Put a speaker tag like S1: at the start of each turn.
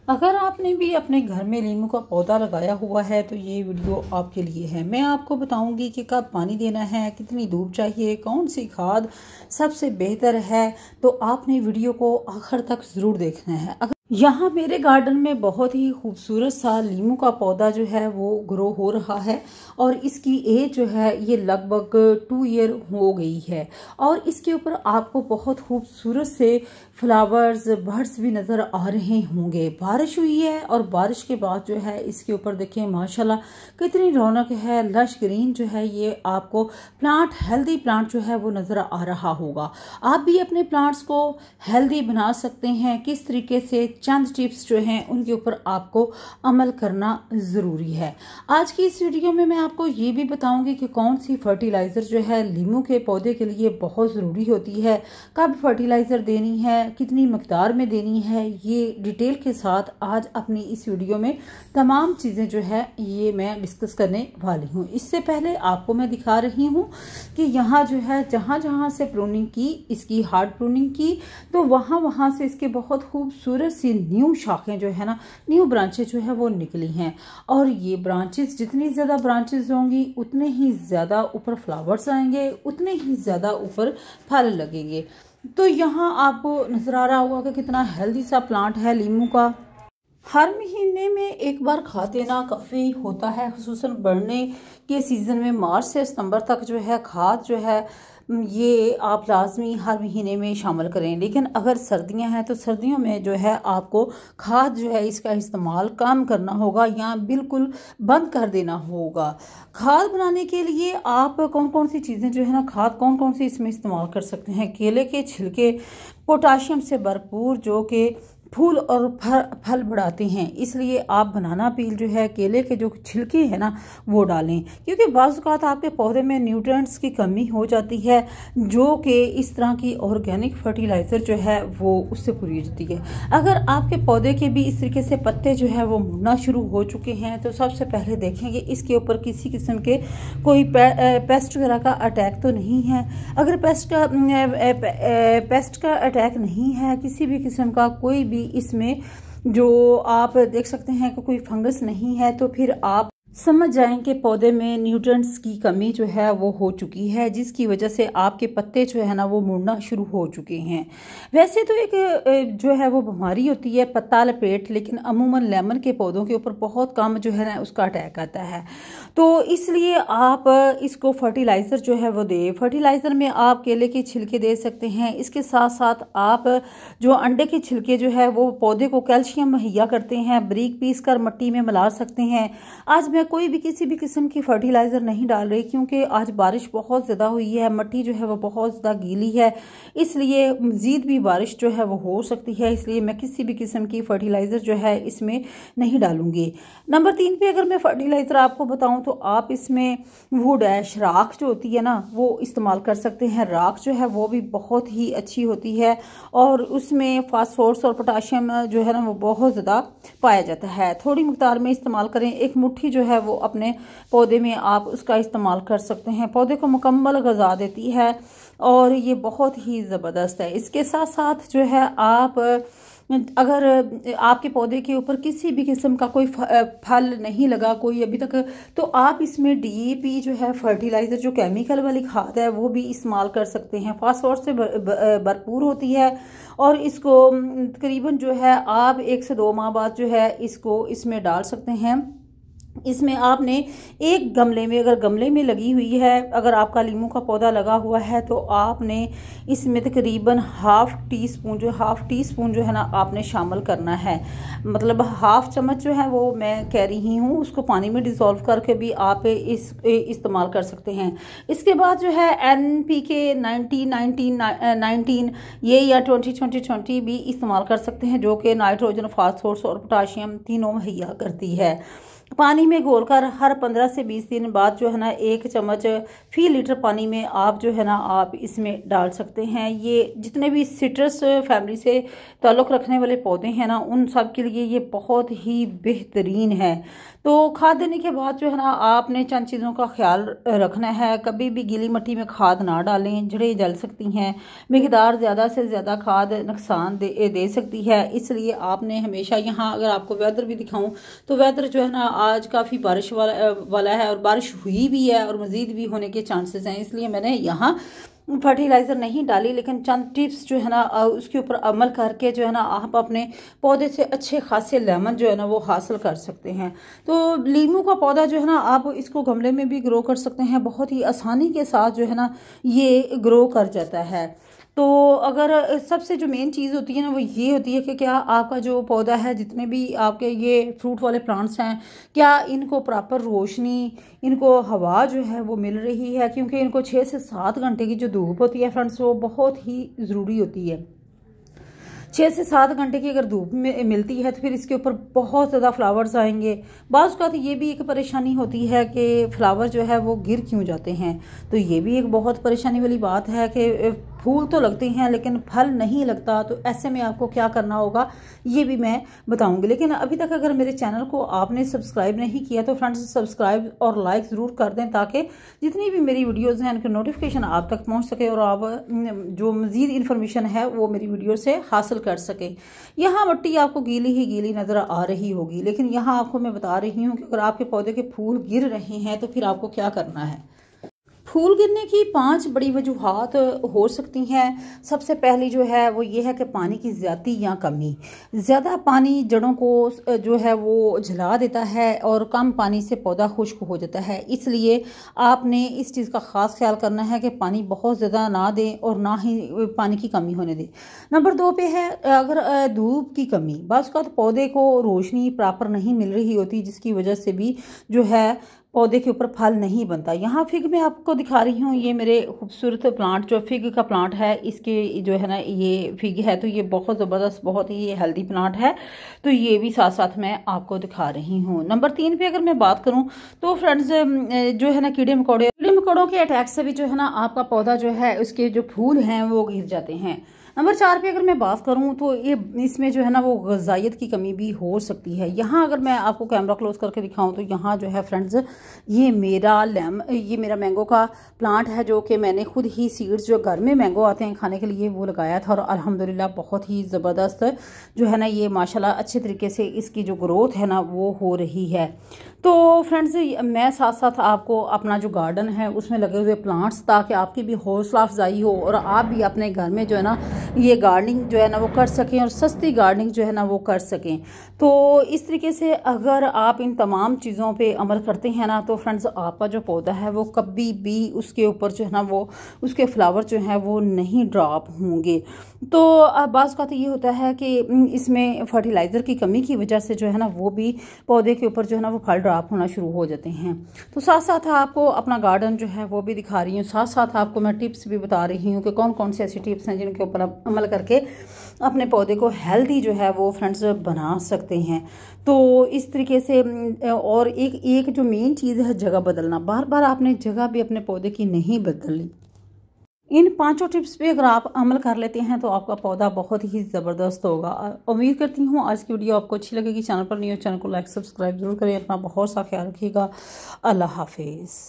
S1: अगर आपने भी अपने घर में नींबू का पौधा लगाया हुआ है तो ये वीडियो आपके लिए है। मैं आपको बताऊंगी कि कब पानी देना है, कितनी धूप चाहिए, कौन सी खाद सबसे बेहतर है। तो आपने वीडियो को आखिर तक ज़रूर देखना है। यहाँ मेरे गार्डन में बहुत ही खूबसूरत सा नींबू का पौधा जो है वो ग्रो हो रहा है और इसकी एज जो है ये लगभग 2 ईयर हो गई है और इसके ऊपर आपको बहुत खूबसूरत से फ्लावर्स बर्ड्स भी नज़र आ रहे होंगे। बारिश हुई है और बारिश के बाद जो है इसके ऊपर देखें माशाल्लाह कितनी रौनक है, लश ग्रीन जो है ये आपको प्लांट, हेल्दी प्लांट जो है वो नज़र आ रहा होगा। आप भी अपने प्लांट्स को हेल्दी बना सकते हैं। किस तरीके से, चंद टिप्स जो हैं उनके ऊपर आपको अमल करना ज़रूरी है। आज की इस वीडियो में मैं आपको ये भी बताऊंगी कि कौन सी फर्टिलाइज़र जो है नींबू के पौधे के लिए बहुत ज़रूरी होती है, कब फर्टिलाइज़र देनी है, कितनी मकदार में देनी है, ये डिटेल के साथ आज अपनी इस वीडियो में तमाम चीज़ें जो है ये मैं डिस्कस करने वाली हूँ। इससे पहले आपको मैं दिखा रही हूँ कि यहाँ जो है जहाँ जहाँ से प्रूनिंग की, इसकी हार्ड प्रूनिंग की, तो वहाँ से इसके बहुत खूबसूरत सी न्यू शाखें जो है ना, न्यू ब्रांचेस जो है वो निकली हैं और ये ब्रांचेस, जितनी ज़्यादा ब्रांचेस होंगी उतने ही ज़्यादा ऊपर फ्लावर्स आएंगे, उतने ही ज़्यादा ऊपर फल लगेंगे। तो यहाँ आपको नज़र आ रहा होगा कि कितना हेल्दी सा प्लांट है नींबू का। हर महीने में एक बार खाद देना काफ़ी होता है, खुसूसन बढ़ने के सीज़न में मार्च से सितंबर तक जो है खाद जो है ये आप लाजमी हर महीने में शामिल करें। लेकिन अगर सर्दियां हैं तो सर्दियों में जो है आपको खाद जो है इसका इस्तेमाल कम करना होगा या बिल्कुल बंद कर देना होगा। खाद बनाने के लिए आप कौन कौन सी चीज़ें जो है ना, खाद कौन कौन सी इसमें इस्तेमाल कर सकते हैं। केले के छिलके पोटाशियम से भरपूर जो कि फूल और फल बढ़ाते हैं, इसलिए आप बनाना पील जो है, केले के जो छिलके हैं ना वो डालें, क्योंकि बाज़ औक़ात आपके पौधे में न्यूट्रिएंट्स की कमी हो जाती है जो कि इस तरह की ऑर्गेनिक फर्टिलाइज़र जो है वो उससे पूरी हो जाती है। अगर आपके पौधे के भी इस तरीके से पत्ते जो है वो मुड़ना शुरू हो चुके हैं तो सबसे पहले देखेंगे इसके ऊपर किसी किस्म के कोई पेस्ट वगैरह का अटैक तो नहीं है। अगर पेस्ट का अटैक नहीं है, किसी भी किस्म का कोई भी इसमें जो आप देख सकते हैं कि कोई फंगस नहीं है, तो फिर आप समझ जाएं कि पौधे में न्यूट्रिएंट्स की कमी जो है वो हो चुकी है, जिसकी वजह से आपके पत्ते जो है ना वो मुड़ना शुरू हो चुके हैं। वैसे तो एक जो है वो बीमारी होती है पत्ता लपेट, लेकिन अमूमन लेमन के पौधों के ऊपर बहुत कम जो है ना उसका अटैक आता है। तो इसलिए आप इसको फर्टिलाइज़र जो है वो दें। फर्टिलाइज़र में आप केले के छिलके दे सकते हैं। इसके साथ साथ आप जो अंडे के छिलके जो है वो पौधे को कैल्शियम मुहैया करते हैं, बारीक पीस कर मट्टी में मिला सकते हैं। आज मैं कोई भी किसी भी किस्म की फर्टिलाइज़र नहीं डाल रही क्योंकि आज बारिश बहुत ज़्यादा हुई है, मट्टी जो है वो बहुत ज़्यादा गीली है, इसलिए मज़ीद भी बारिश जो है वो हो सकती है, इसलिए मैं किसी भी किस्म की फर्टिलाइज़र जो है इसमें नहीं डालूंगी। नंबर 3 पे अगर मैं फर्टिलाइज़र आपको बताऊं तो आप इसमें वुड ऐश, राख जो होती है ना वो इस्तेमाल कर सकते हैं। राख जो है वो भी बहुत ही अच्छी होती है और उसमें फास्फोरस और पोटाशियम जो है ना वो बहुत ज़्यादा पाया जाता है। थोड़ी मकदार में इस्तेमाल करें। एक मुट्ठी जो है वो अपने पौधे में आप उसका इस्तेमाल कर सकते हैं। पौधे को मुकम्मल ग़िज़ा देती है और ये बहुत ही ज़बरदस्त है। इसके साथ साथ जो है आप अगर आपके पौधे के ऊपर किसी भी किस्म का कोई फल नहीं लगा कोई अभी तक, तो आप इसमें DAP जो है फर्टिलाइज़र, जो केमिकल वाली खाद है वो भी इस्तेमाल कर सकते हैं। फास्फोरस से भरपूर होती है और इसको तकरीबन जो है आप 1 से 2 माह बाद जो है इसको इसमें डाल सकते हैं। इसमें आपने एक गमले में, अगर गमले में लगी हुई है, अगर आपका नींबू का पौधा लगा हुआ है तो आपने इसमें तकरीबन हाफ टी स्पून जो है ना आपने शामिल करना है। मतलब हाफ चम्मच जो है वो मैं कह रही हूँ, उसको पानी में डिसॉल्व करके भी आप इस्तेमाल कर सकते हैं। इसके बाद जो है NPK 19 ये या 20 भी इस्तेमाल कर सकते हैं, जो कि नाइट्रोजन, फास्फोरस और पोटाशियम तीनों मुहैया करती है। पानी में घोलकर हर 15 से 20 दिन बाद जो है ना 1 चम्मच फी लीटर पानी में आप जो है ना आप इसमें डाल सकते हैं। ये जितने भी सिट्रस फैमिली से ताल्लुक़ रखने वाले पौधे हैं ना उन सब के लिए ये बहुत ही बेहतरीन है। तो खाद देने के बाद जो है ना आपने चंद चीज़ों का ख्याल रखना है। कभी भी गीली मिट्टी में खाद ना डालें, जड़ें जल सकती हैं। मिकदार ज़्यादा से ज़्यादा खाद नुकसान दे सकती है, इसलिए आपने हमेशा यहाँ अगर आपको वेदर भी दिखाऊं तो वेदर जो है ना आज काफ़ी बारिश वाला है और बारिश हुई भी है और मज़ीद भी होने के चांसेस हैं, इसलिए मैंने यहाँ फर्टिलाइज़र नहीं डाली। लेकिन चंद टिप्स जो है ना उसके ऊपर अमल करके जो है ना आप अपने पौधे से अच्छे खासे लेमन जो है ना वो हासिल कर सकते हैं। तो लीमू का पौधा जो है ना आप इसको गमले में भी ग्रो कर सकते हैं, बहुत ही आसानी के साथ जो है ना ये ग्रो कर जाता है। तो अगर सबसे जो मेन चीज़ होती है ना वो ये होती है कि क्या आपका जो पौधा है, जितने भी आपके ये फ्रूट वाले प्लांट्स हैं, क्या इनको प्रॉपर रोशनी, इनको हवा जो है वो मिल रही है, क्योंकि इनको 6 से 7 घंटे की जो धूप होती है फ्रेंड्स वो बहुत ही ज़रूरी होती है। 6 से 7 घंटे की अगर धूप में मिलती है तो फिर इसके ऊपर बहुत ज़्यादा फ्लावर्स आएंगे। बाज़ का तो ये भी एक परेशानी होती है कि फ्लावर जो है वो गिर क्यों जाते हैं, तो ये भी एक बहुत परेशानी वाली बात है कि फूल तो लगते हैं लेकिन फल नहीं लगता। तो ऐसे में आपको क्या करना होगा ये भी मैं बताऊंगी। लेकिन अभी तक अगर मेरे चैनल को आपने सब्सक्राइब नहीं किया तो फ्रेंड्स सब्सक्राइब और लाइक ज़रूर कर दें, ताकि जितनी भी मेरी वीडियोज़ हैं उनकी नोटिफिकेशन आप तक पहुंच सके और आप जो मज़ीद इन्फॉर्मेशन है वो मेरी वीडियो से हासिल कर सकें। यहाँ मिट्टी आपको गीली ही गीली नज़र आ रही होगी, लेकिन यहाँ आपको मैं बता रही हूँ कि अगर आपके पौधे के फूल गिर रहे हैं तो फिर आपको क्या करना है। फूल गिरने की 5 बड़ी वजूहात हो सकती हैं। सबसे पहली जो है वो ये है कि पानी की ज़्यादती या कमी। ज़्यादा पानी जड़ों को जो है वो जला देता है और कम पानी से पौधा खुश्क हो जाता है, इसलिए आपने इस चीज़ का ख़ास ख्याल करना है कि पानी बहुत ज़्यादा ना दें और ना ही पानी की कमी होने दें। नंबर 2 पे है अगर धूप की कमी। बाज़ औक़ात पौधे को रोशनी प्रॉपर नहीं मिल रही होती, जिसकी वजह से भी जो है पौधे के ऊपर फल नहीं बनता। यहाँ फिग मैं आपको दिखा रही हूँ, ये मेरे खूबसूरत प्लांट जो फिग का प्लांट है, इसके जो है ना ये फिग है तो ये बहुत ज़बरदस्त, बहुत ही हेल्दी प्लांट है, तो ये भी साथ साथ मैं आपको दिखा रही हूँ। नंबर 3 पे अगर मैं बात करूँ तो फ्रेंड्स जो है ना कीड़े मकोड़ों के अटैक से भी जो है ना आपका पौधा जो है उसके जो फूल हैं वो गिर जाते हैं। नंबर 4 पे अगर मैं बात करूं तो ये इसमें जो है ना वो ग़िज़ाइयत की कमी भी हो सकती है। यहाँ अगर मैं आपको कैमरा क्लोज करके दिखाऊं तो यहाँ जो है फ्रेंड्स ये मेरा मैंगो का प्लांट है, जो कि मैंने खुद ही सीड्स जो घर में मैंगो आते हैं खाने के लिए वो लगाया था और अल्हम्दुलिल्लाह बहुत ही ज़बरदस्त जो है ना ये माशाल्लाह अच्छे तरीके से इसकी जो ग्रोथ है ना वो हो रही है। तो फ्रेंड्स मैं साथ साथ आपको अपना जो गार्डन है उसमें लगे हुए प्लांट्स, ताकि आपकी भी हौसला अफजाई हो और आप भी अपने घर में जो है ना ये गार्डनिंग जो है ना वो कर सकें और सस्ती गार्डनिंग जो है ना वो कर सकें। तो इस तरीके से अगर आप इन तमाम चीज़ों पे अमल करते हैं ना तो फ्रेंड्स आपका जो पौधा है वो कभी भी उसके ऊपर जो है ना वो उसके फ्लावर जो है वो नहीं ड्रॉप होंगे। तो बाज़ का तो ये होता है कि इसमें फर्टिलाइज़र की कमी की वजह से जो है ना वो भी पौधे के ऊपर जो है ना वो फल ड्रॉप होना शुरू हो जाते हैं। तो साथ साथ आपको अपना गार्डन जो है वो भी दिखा रही हूँ, साथ साथ आपको मैं टिप्स भी बता रही हूँ कि कौन कौन सी ऐसी टिप्स हैं जिनके ऊपर आप अमल करके अपने पौधे को हेल्दी जो है वो फ्रेंड्स बना सकते हैं। तो इस तरीके से और एक जो मेन चीज़ है जगह बदलना, बार बार आपने जगह भी अपने पौधे की नहीं बदलनी। इन 5 टिप्स पे अगर आप अमल कर लेते हैं तो आपका पौधा बहुत ही ज़बरदस्त होगा। उम्मीद करती हूँ आज की वीडियो आपको अच्छी लगेगी। चैनल पर नहीं हो चैनल को लाइक सब्सक्राइब जरूर करें। अपना बहुत सा ख्याल रखिएगा। अल्लाह हाफिज़।